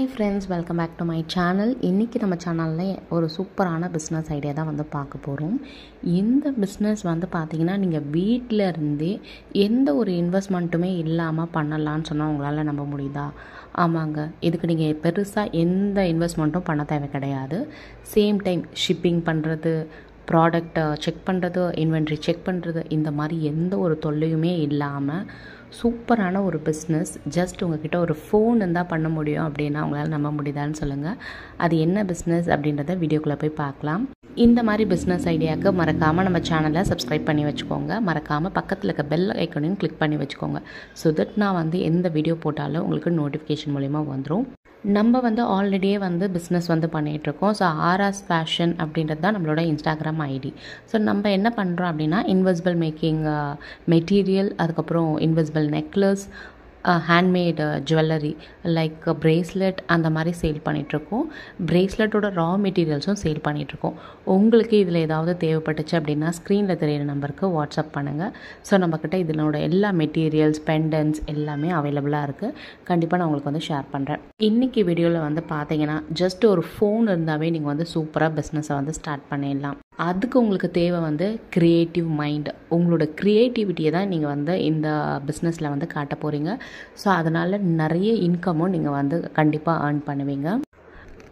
Hi friends, welcome back to my channel. இன்றைக்கி நம்ம சேனலில் ஒரு சூப்பரான பிஸ்னஸ் ஐடியா தான் வந்து பார்க்க போகிறோம். இந்த பிஸ்னஸ் வந்து பார்த்திங்கன்னா நீங்கள் வீட்டில் இருந்தே எந்த ஒரு இன்வெஸ்ட்மெண்ட்டுமே இல்லாமல் பண்ணலான்னு சொன்னால் உங்களால் நம்ப முடியுதா? ஆமாங்க, இதுக்கு நீங்கள் பெருசாக எந்த இன்வெஸ்ட்மெண்ட்டும் பண்ண தேவை கிடையாது. சேம் டைம் ஷிப்பிங் பண்ணுறது, ப்ராடக்டை செக் பண்ணுறது, இன்வென்ட்ரி செக் பண்ணுறது, இந்த மாதிரி எந்த ஒரு தொல்லையுமே இல்லாமல் சூப்பரான ஒரு பிஸ்னஸ். ஜஸ்ட் உங்கள்கிட்ட ஒரு ஃபோன் இருந்தால் பண்ண முடியும் அப்படின்னா உங்களால் நம்ப முடியுதான்னு சொல்லுங்கள். அது என்ன பிஸ்னஸ் அப்படின்றத வீடியோக்குள்ளே போய் பார்க்கலாம். இந்த மாதிரி பிஸ்னஸ் ஐடியாவுக்கு மறக்காமல் நம்ம சேனலை சப்ஸ்கிரைப் பண்ணி வச்சுக்கோங்க. மறக்காமல் பக்கத்தில் இருக்க பெல் ஐக்கனையும் கிளிக் பண்ணி வச்சுக்கோங்க. ஸோ தட் நான் வந்து எந்த வீடியோ போட்டாலும் உங்களுக்கு நோட்டிஃபிகேஷன் மூலிமா வந்துடும். நம்ம வந்து ஆல்ரெடியே வந்து பிஸ்னஸ் வந்து பண்ணிகிட்ருக்கோம். ஸோ ஆர்ஆஸ் ஃபேஷன் அப்படின்றது தான் நம்மளோட இன்ஸ்டாகிராம் ஐடி. ஸோ நம்ம என்ன பண்ணுறோம் அப்படின்னா இன்விசிபிள் மேக்கிங் மெட்டீரியல், அதுக்கப்புறம் invisible necklace, handmade jewellery like bracelet அந்த மாதிரி சேல் பண்ணிகிட்ருக்கோம். பிரேஸ்லெட்டோட ரா மெட்டீரியல்ஸும் சேல் பண்ணிகிட்ருக்கோம். உங்களுக்கு இதில் ஏதாவது தேவைப்பட்டுச்சு அப்படின்னா ஸ்க்ரீனில் தெரியிற நம்பருக்கு வாட்ஸ்அப் பண்ணுங்கள். ஸோ நம்மக்கிட்ட இதனோட எல்லா மெட்டீரியல்ஸ், பெண்டன்ஸ் எல்லாமே அவைலபிளாக இருக்குது. கண்டிப்பாக நான் உங்களுக்கு வந்து ஷேர் பண்ணுறேன். இன்றைக்கி வீடியோவில் வந்து பார்த்தீங்கன்னா ஜஸ்ட் ஒரு ஃபோன் இருந்தாவே நீங்கள் வந்து சூப்பராக பிஸ்னஸை வந்து ஸ்டார்ட் பண்ணிடலாம். அதுக்கு உங்களுக்கு தேவை வந்து க்ரியேட்டிவ் மைண்ட். உங்களோட க்ரியேட்டிவிட்டியை தான் நீங்கள் வந்து இந்த பிஸ்னஸில் வந்து காட்ட போகிறீங்க. ஸோ அதனால் நிறைய இன்கமும் நீங்கள் வந்து கண்டிப்பாக ஏர்ன் பண்ணுவீங்க.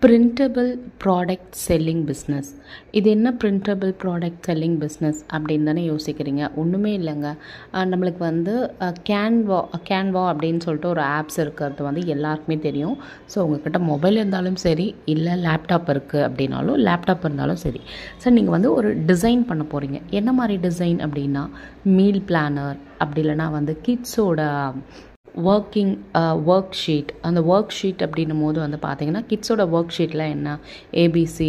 Printable product selling business. இது என்ன பிரிண்டபிள் ப்ராடக்ட் செல்லிங் பிஸ்னஸ் அப்படின்னு தானே யோசிக்கிறீங்க? ஒன்றுமே இல்லைங்க. நம்மளுக்கு வந்து கேன்வா அப்படின்னு சொல்லிட்டு ஒரு ஆப்ஸ் இருக்கிறது வந்து எல்லாருக்குமே தெரியும். ஸோ உங்கள்கிட்ட மொபைல் இருந்தாலும் சரி, இல்லை லேப்டாப் இருக்குது அப்படின்னாலும், லேப்டாப் இருந்தாலும் சரி. ஸோ நீங்கள் வந்து ஒரு டிசைன் பண்ண போகிறீங்க. என்ன மாதிரி டிசைன் அப்படின்னா மீல் பிளானர், அப்படி இல்லைனா வந்து கிட்ஸோட ஒர்க் ஷீட். அந்த ஒர்க் ஷீட் அப்படின்னும் போது வந்து பார்த்திங்கன்னா கிட்ஸோட ஒர்க் ஷீட்டில் என்ன ஏபிசி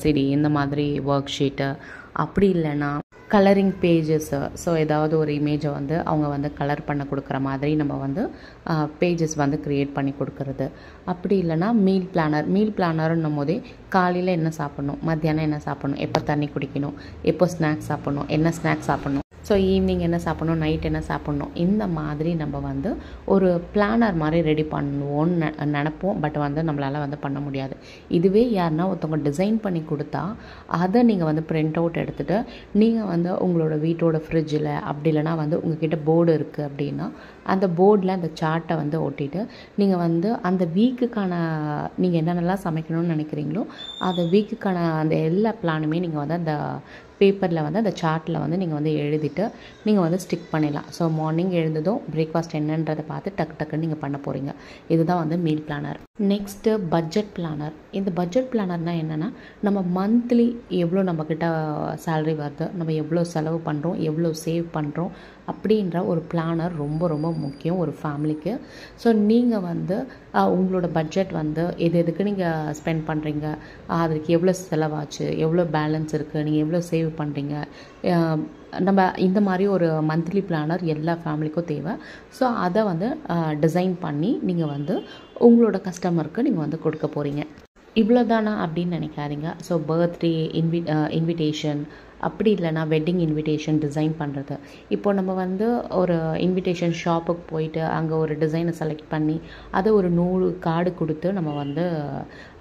சிடி இந்த மாதிரி ஒர்க் ஷீட்டு, அப்படி இல்லைன்னா கலரிங் பேஜஸ்ஸு. ஸோ ஏதாவது ஒரு இமேஜை வந்து அவங்க வந்து கலர் பண்ண கொடுக்குற மாதிரி நம்ம வந்து பேஜஸ் வந்து க்ரியேட் பண்ணி கொடுக்குறது. அப்படி இல்லைனா மீல் பிளானர்ன்னும் போதே காலையில் என்ன சாப்பிட்ணும், மத்தியானம் என்ன சாப்பிட்ணும், எப்போ தண்ணி குடிக்கணும், எப்போ ஸ்நாக்ஸ் சாப்பிட்ணும், என்ன ஸ்நாக்ஸ் சாப்பிட்ணும், ஸோ ஈவினிங் என்ன சாப்பிட்ணும், நைட் என்ன சாப்பிட்ணும், இந்த மாதிரி நம்ம வந்து ஒரு பிளானர் மாதிரி ரெடி பண்ணுவோன்னு நினப்போம். பட் வந்து நம்மளால் வந்து பண்ண முடியாது. இதுவே யாருன்னா ஒருத்தவங்க டிசைன் பண்ணி கொடுத்தா அதை நீங்கள் வந்து பிரிண்ட் அவுட் எடுத்துகிட்டு நீங்கள் வந்து உங்களோட வீட்டோட ஃப்ரிட்ஜில், அப்படி இல்லைனா வந்து உங்கள்கிட்ட போர்டு இருக்குது அப்படின்னா அந்த போர்டில் அந்த சார்ட்டை வந்து ஒட்டிட்டு நீங்கள் வந்து அந்த வீக்குக்கான நீங்கள் என்னென்னலாம் சமைக்கணும்னு நினைக்கிறீங்களோ அந்த வீக்குக்கான அந்த எல்லா பிளானுமே நீங்கள் வந்து அந்த பேப்பரில் வந்து அந்த சார்ட்டில் வந்து நீங்கள் வந்து எழுதிட்டு நீங்கள் வந்து ஸ்டிக் பண்ணிடலாம். ஸோ மார்னிங் எழுந்ததும் பிரேக்ஃபாஸ்ட் என்னன்றதை பார்த்து டக்குன்னு நீங்கள் பண்ண போகிறீங்க. இதுதான் வந்து meal planar. Next budget planar. இந்த பட்ஜெட் பிளானர்னால் என்னென்னா நம்ம மந்த்லி எவ்வளோ நம்மக்கிட்ட சேலரி வருது, நம்ம எவ்வளோ செலவு பண்ணுறோம், எவ்வளோ சேவ் பண்ணுறோம் அப்படின்ற ஒரு பிளானர் ரொம்ப ரொம்ப முக்கியம் ஒரு ஃபேமிலிக்கு. ஸோ நீங்கள் வந்து உங்களோட பட்ஜெட் வந்து எதுக்கு நீங்கள் ஸ்பெண்ட் பண்ணுறீங்க, அதுக்கு எவ்வளோ செலவாச்சு, எவ்வளோ பேலன்ஸ் இருக்குது, நீங்கள் எவ்வளோ சேவ் பண்ணுறீங்க, நம்ம இந்த மாதிரி ஒரு மந்த்லி பிளானர் எல்லா ஃபேமிலிக்கும் தேவை. ஸோ அதை வந்து டிசைன் பண்ணி நீங்கள் வந்து உங்களோட கஸ்டமருக்கு நீங்கள் வந்து கொடுக்க போகிறீங்க. இவ்வளோதானா அப்படின்னு நினைக்காதீங்க. ஸோ பர்த்டே இன்விடேஷன், அப்படி இல்லைனா வெட்டிங் இன்விடேஷன் டிசைன் பண்ணுறது. இப்போ நம்ம வந்து ஒரு இன்விடேஷன் ஷாப்புக்கு போயிட்டு அங்கே ஒரு டிசைனை செலக்ட் பண்ணி அதை ஒரு 100 கார்டு கொடுத்து நம்ம வந்து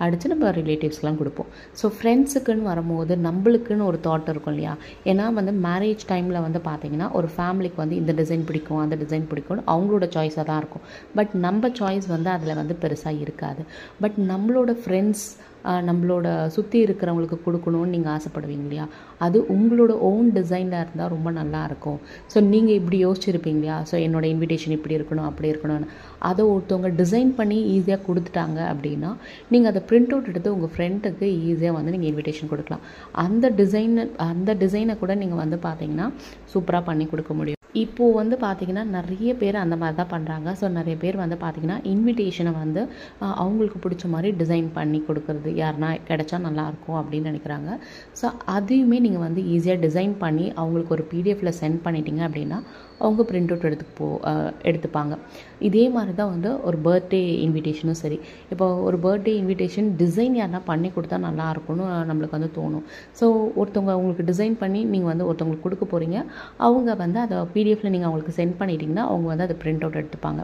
அடித்து நம்ம ரிலேட்டிவ்ஸ்லாம் கொடுப்போம். ஸோ ஃப்ரெண்ட்ஸுக்குன்னு வரும்போது நம்மளுக்குன்னு ஒரு தாட் இருக்கும் இல்லையா? ஏன்னா வந்து மேரேஜ் டைமில் வந்து பார்த்திங்கன்னா ஒரு ஃபேமிலிக்கு வந்து இந்த டிசைன் பிடிக்கும், அந்த டிசைன் பிடிக்கும்னு அவங்களோட சாய்ஸாக தான் இருக்கும். பட் நம்ம சாய்ஸ் வந்து அதில் வந்து பெருசாக இருக்காது. பட் நம்மளோட ஃப்ரெண்ட்ஸ், நம்மளோட சுற்றி இருக்கிறவங்களுக்கு கொடுக்கணும்னு நீங்கள் ஆசைப்படுவீங்க இல்லையா? அது உங்களோட ஓன் டிசைனில் இருந்தால் ரொம்ப நல்லாயிருக்கும். ஸோ நீங்கள் இப்படி யோசிச்சுருப்பீங்க இல்லையா? ஸோ என்னோடய இன்விடேஷன் இப்படி இருக்கணும், அப்படி இருக்கணும்னு. அதை ஒருத்தவங்க டிசைன் பண்ணி ஈஸியாக கொடுத்துட்டாங்க அப்படின்னா நீங்கள் அதை பிரிண்ட் அவுட் எடுத்து உங்கள் ஃப்ரெண்டுக்கு ஈஸியாக வந்து நீங்கள் இன்விடேஷன் கொடுக்கலாம். அந்த டிசைனை கூட நீங்கள் வந்து பார்த்தீங்கன்னா சூப்பராக பண்ணி கொடுக்க முடியும். இப்போது வந்து பார்த்திங்கன்னா நிறைய பேர் அந்த மாதிரி தான் பண்ணுறாங்க. ஸோ நிறைய பேர் வந்து பார்த்திங்கன்னா இன்விடேஷனை வந்து அவங்களுக்கு பிடிச்ச மாதிரி டிசைன் பண்ணி கொடுக்குறது, யாருன்னா கிடைச்சா நல்லாயிருக்கும் அப்படின்னு நினைக்கிறாங்க. ஸோ அதையுமே நீங்கள் வந்து ஈஸியாக டிசைன் பண்ணி அவங்களுக்கு ஒரு பிடிஎஃப்பில் சென்ட் பண்ணிட்டீங்க அப்படின்னா அவங்க பிரிண்ட் அவுட் எடுத்துப்பாங்க. இதே மாதிரி தான் வந்து ஒரு பர்த்டே இன்விடேஷனும் சரி. இப்போ ஒரு பர்த்டே இன்விடேஷன் டிசைன் யாருன்னா பண்ணி கொடுத்தா நல்லாயிருக்கும்னு நம்மளுக்கு வந்து தோணும். ஸோ ஒருத்தவங்க உங்களுக்கு டிசைன் பண்ணி நீங்கள் வந்து ஒருத்தவங்களுக்கு கொடுக்க போகிறீங்க. அவங்க வந்து அதை பிடிஎஃப்பில் நீங்கள் அவங்களுக்கு சென்ட் பண்ணிட்டீங்கன்னா அவங்க வந்து அதை பிரிண்ட் அவுட் எடுத்துப்பாங்க.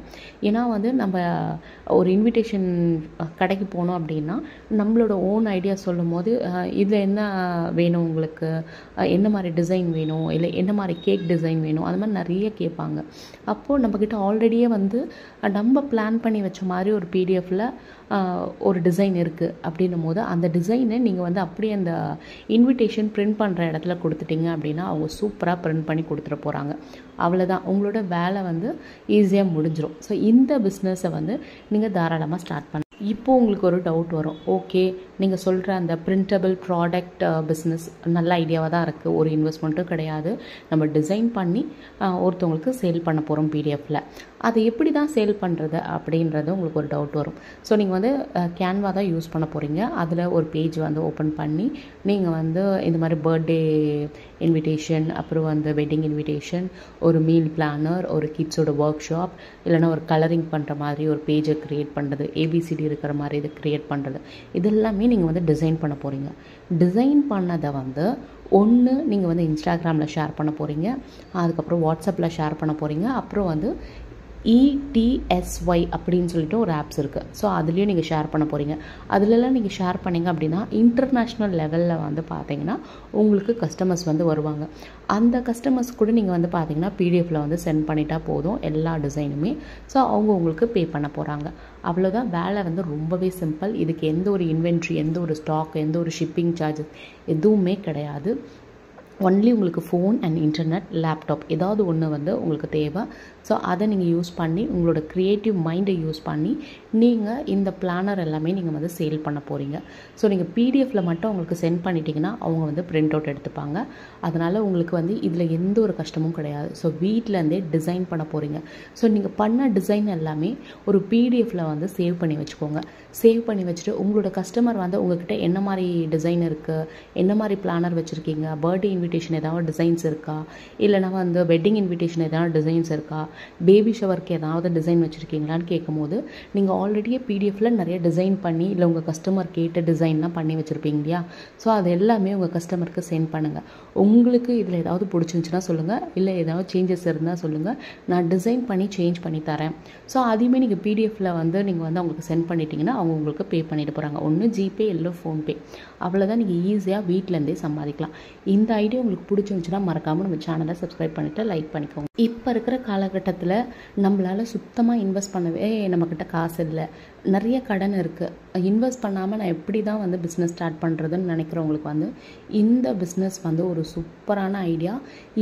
ஏன்னா வந்து நம்ம ஒரு இன்விடேஷன் கடைக்கு போனோம் அப்படின்னா நம்மளோட ஓன் ஐடியா சொல்லும் போது இதில் என்ன வேணும் உங்களுக்கு, என்ன மாதிரி டிசைன் வேணும், இல்லை என்ன மாதிரி கேக் டிசைன் வேணும், அது மாதிரி நிறைய கேட்பாங்க. அப்போது நம்மக்கிட்ட ஆல்ரெடியே வந்து நம்ம பிளான் பண்ணி வச்ச மாதிரி ஒரு பிடிஎஃப்பில் ஒரு டிசைன் இருக்குது அப்படின்னும் போது அந்த டிசைனை நீங்கள் வந்து அப்படியே அந்த இன்விடேஷன் பிரிண்ட் பண்ணுற இடத்துல கொடுத்துட்டிங்க அப்படின்னா அவங்க சூப்பராக பிரிண்ட் பண்ணி கொடுத்துட போகிறாங்க. அவ்வளோதான், உங்களோட வேலை வந்து ஈஸியாக முடிஞ்சிடும். ஸோ இந்த பிஸ்னஸை வந்து நீங்கள் தாராளமாக ஸ்டார்ட் பண்ண. இப்போது உங்களுக்கு ஒரு டவுட் வரும், ஓகே நீங்கள் சொல்கிற அந்த பிரிண்டபிள் ப்ராடக்ட் பிஸ்னஸ் நல்ல ஐடியாவாக தான் இருக்குது, ஒரு இன்வெஸ்ட்மெண்ட்டும் கிடையாது, நம்ம டிசைன் பண்ணி ஒருத்தவங்களுக்கு சேல் பண்ண போகிறோம் பிடிஎஃப்பில், அதை எப்படி தான் சேல் பண்ணுறது அப்படின்றது உங்களுக்கு ஒரு டவுட் வரும். ஸோ நீங்கள் வந்து கேன்வா தான் யூஸ் பண்ண போகிறீங்க. அதில் ஒரு பேஜ் வந்து ஓப்பன் பண்ணி நீங்கள் வந்து இந்த மாதிரி பர்த்டே இன்விடேஷன், அப்புறம் வந்து வெட்டிங் இன்விடேஷன், ஒரு மீல் பிளானர், ஒரு கிட்ஸோட ஒர்க் ஷாப், இல்லைனா ஒரு கலரிங் பண்ணுற மாதிரி ஒரு பேஜை க்ரியேட் பண்ணுறது, ஏபிசிடி இருக்கிற மாதிரி இதை க்ரியேட் பண்ணுறது, இதெல்லாமே நீங்கள் வந்து டிசைன் பண்ண போகிறீங்க. டிசைன் பண்ணதை வந்து ஒன்று நீங்கள் வந்து இன்ஸ்டாகிராமில் ஷேர் பண்ண போகிறீங்க, அதுக்கப்புறம் வாட்ஸ்அப்பில் ஷேர் பண்ண போகிறீங்க, அப்புறம் வந்து ETSY அப்படின்னு சொல்லிட்டு ஒரு ஆப்ஸ் இருக்குது. ஸோ அதுலேயும் நீங்கள் ஷேர் பண்ண போகிறீங்க. அதிலெல்லாம் நீங்கள் ஷேர் பண்ணிங்க அப்படின்னா இன்டர்நேஷ்னல் லெவலில் வந்து பார்த்தீங்கன்னா உங்களுக்கு கஸ்டமர்ஸ் வந்து வருவாங்க. அந்த கஸ்டமர்ஸ் கூட நீங்கள் வந்து பார்த்தீங்கன்னா பிடிஎஃப்பில் வந்து சென்ட் பண்ணிட்டா போதும் எல்லா டிசைனுமே. ஸோ அவங்க உங்களுக்கு பே பண்ண போகிறாங்க. அவ்வளோதான், வேலை வந்து ரொம்பவே சிம்பிள். இதுக்கு எந்த ஒரு இன்வென்ட்ரி, எந்த ஒரு ஸ்டாக், எந்த ஒரு ஷிப்பிங் சார்ஜஸ் எதுவுமே கிடையாது. ஒன்லி உங்களுக்கு ஃபோன் அண்ட் இன்டர்நெட், லேப்டாப் ஏதாவது ஒன்று வந்து உங்களுக்கு தேவை. ஸோ அதை நீங்கள் யூஸ் பண்ணி உங்களோட க்ரியேட்டிவ் மைண்டை யூஸ் பண்ணி நீங்கள் இந்த பிளானர் எல்லாமே நீங்கள் வந்து சேல் பண்ண போகிறீங்க. ஸோ நீங்கள் பிடிஎஃப்பில் மட்டும் உங்களுக்கு சென்ட் பண்ணிட்டீங்கன்னா அவங்க வந்து பிரிண்ட் அவுட் எடுத்துப்பாங்க. அதனால் உங்களுக்கு வந்து இதில் எந்த ஒரு கஷ்டமும் கிடையாது. ஸோ வீட்டிலேருந்தே டிசைன் பண்ண போகிறீங்க. ஸோ நீங்கள் பண்ண டிசைன் எல்லாமே ஒரு பிடிஎஃப்பில் வந்து சேவ் பண்ணி வச்சுக்கோங்க. சேவ் பண்ணி வச்சுட்டு உங்களோட கஸ்டமர் வந்து உங்கள்கிட்ட என்ன மாதிரி டிசைன் இருக்குது, என்ன மாதிரி பிளானர் வச்சுருக்கீங்க, பர்த்டே இன்விடேஷன் ஏதாவது டிசைன்ஸ் இருக்கா, இல்லைனா வந்து வெட்டிங் இன்விடேஷன் ஏதாவது டிசைன்ஸ் இருக்கா, பேபி ஷவருக்கு ஏதாவது டிசைன் வச்சுருக்கீங்களான்னு கேட்கும்போது நீங்கள் ஆல்ரெடியே பிடிஎஃப்பில் நிறைய டிசைன் பண்ணி இல்லை உங்கள் கஸ்டமர் கேட்ட டிசைன்லாம் பண்ணி வச்சுருப்பீங்க இல்லையா. ஸோ அது எல்லாமே உங்கள் கஸ்டமருக்கு சென்ட் பண்ணுங்கள். உங்களுக்கு இதில் ஏதாவது பிடிச்சிருந்துச்சுன்னா சொல்லுங்கள், இல்லை ஏதாவது சேஞ்சஸ் இருந்தால் சொல்லுங்கள், நான் டிசைன் பண்ணி சேஞ்ச் பண்ணி தரேன். ஸோ அதையுமே நீங்கள் பிடிஎஃப்பில் வந்து நீங்கள் வந்து அவங்களுக்கு சென்ட் பண்ணிட்டீங்கன்னா அவங்க உங்களுக்கு பே பண்ணிட்டு போகிறாங்க. ஒன்று ஜிபே இல்லை ஃபோன்பே. அவ்வளோதான், நீங்கள் ஈஸியாக வீட்டிலேருந்தே சம்பாதிக்கலாம். இந்த ஐடியா உங்களுக்கு பிடிச்சிருந்துச்சுன்னா மறக்காமல் நம்ம சேனலை சப்ஸ்கிரைப் பண்ணிவிட்டு லைக் பண்ணிக்கோங்க. இப்போ இருக்கிற காலகட்டத்தில் நம்மளால் சுத்தமாக இன்வெஸ்ட் பண்ணவே நம்மக்கிட்ட காசு இல்லை, நிறைய கடன் இருக்குது. இன்வெஸ்ட் பண்ணாமல் நான் எப்படி தான் வந்து பிஸ்னஸ் ஸ்டார்ட் பண்ணுறதுன்னு நினைக்கிறவங்களுக்கு வந்து இந்த பிஸ்னஸ் வந்து ஒரு சூப்பரான ஐடியா.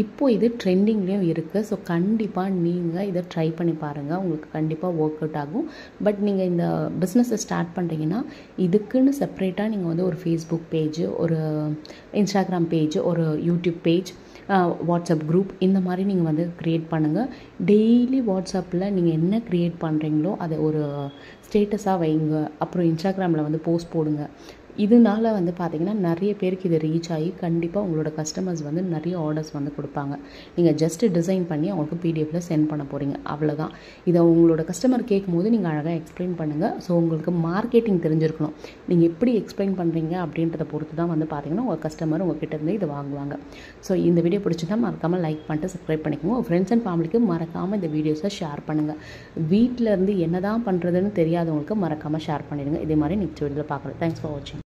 இப்போது இது ட்ரெண்டிங்லேயும் இருக்குது. ஸோ கண்டிப்பாக நீங்கள் இதை ட்ரை பண்ணி பாருங்கள், உங்களுக்கு கண்டிப்பாக ஒர்க் அவுட் ஆகும். பட் நீங்கள் இந்த பிஸ்னஸை ஸ்டார்ட் பண்ணுறீங்கன்னா இதுக்குன்னு செப்பரேட்டாக நீங்கள் வந்து ஒரு ஃபேஸ்புக் பேஜ், ஒரு இன்ஸ்டாகிராம் பேஜ், ஒரு யூடியூப் பேஜ், வாட்ஸ்அப் குரூப் இந்த மாதிரி நீங்கள் வந்து க்ரியேட் பண்ணுங்கள். டெய்லி வாட்ஸ்அப்பில் நீங்கள் என்ன க்ரியேட் பண்ணுறீங்களோ அதை ஒரு ஸ்டேட்டஸாக வைங்க. அப்புறம் இன்ஸ்டாகிராமில் வந்து போஸ்ட் போடுங்க. இதனால வந்து பார்த்திங்கன்னா நிறைய பேருக்கு இது ரீச் ஆகி கண்டிப்பாக உங்களோட கஸ்டமர்ஸ் வந்து நிறைய ஆர்டர்ஸ் வந்து கொடுப்பாங்க. நீங்கள் ஜஸ்ட்டு டிசைன் பண்ணி அவங்களுக்கு பிடிஎஃப்பில் சென்ட் பண்ண போகிறீங்க, அவ்வளோதான். இதை உங்களோட கஸ்டமர் கேட்கும்போது நீங்கள் அழகாக எக்ஸ்பிளைன் பண்ணுங்கள். ஸோ உங்களுக்கு மார்க்கெட்டிங் தெரிஞ்சிருக்கணும். நீங்கள் எப்படி எக்ஸ்பிளைன் பண்ணுறீங்க அப்படின்றத பொறுத்து தான் வந்து பார்த்திங்கன்னா உங்கள் கஸ்டமர் உங்கள் கிட்டேருந்து இதை வாங்குவாங்க. ஸோ இந்த வீடியோ பிடிச்சிருந்தா மறக்காமல் லைக் பண்ணிட்டு சப்ஸ்கிரைப் பண்ணிக்கோங்க. உங்கள் ஃப்ரெண்ட்ஸ் அண்ட் ஃபேமிலிக்கு மறக்காமல் இந்த வீடியோஸை ஷேர் பண்ணுங்கள். வீட்டிலேருந்து என்ன தான் பண்ணுறதுன்னு தெரியாதவங்களுக்கு மறக்காமல் ஷேர் பண்ணிடுங்க. இதே மாதிரி நெக்ஸ்ட் வீடியோவில் பார்க்குறேன். தேங்க்ஸ் ஃபார் வாட்சிங்.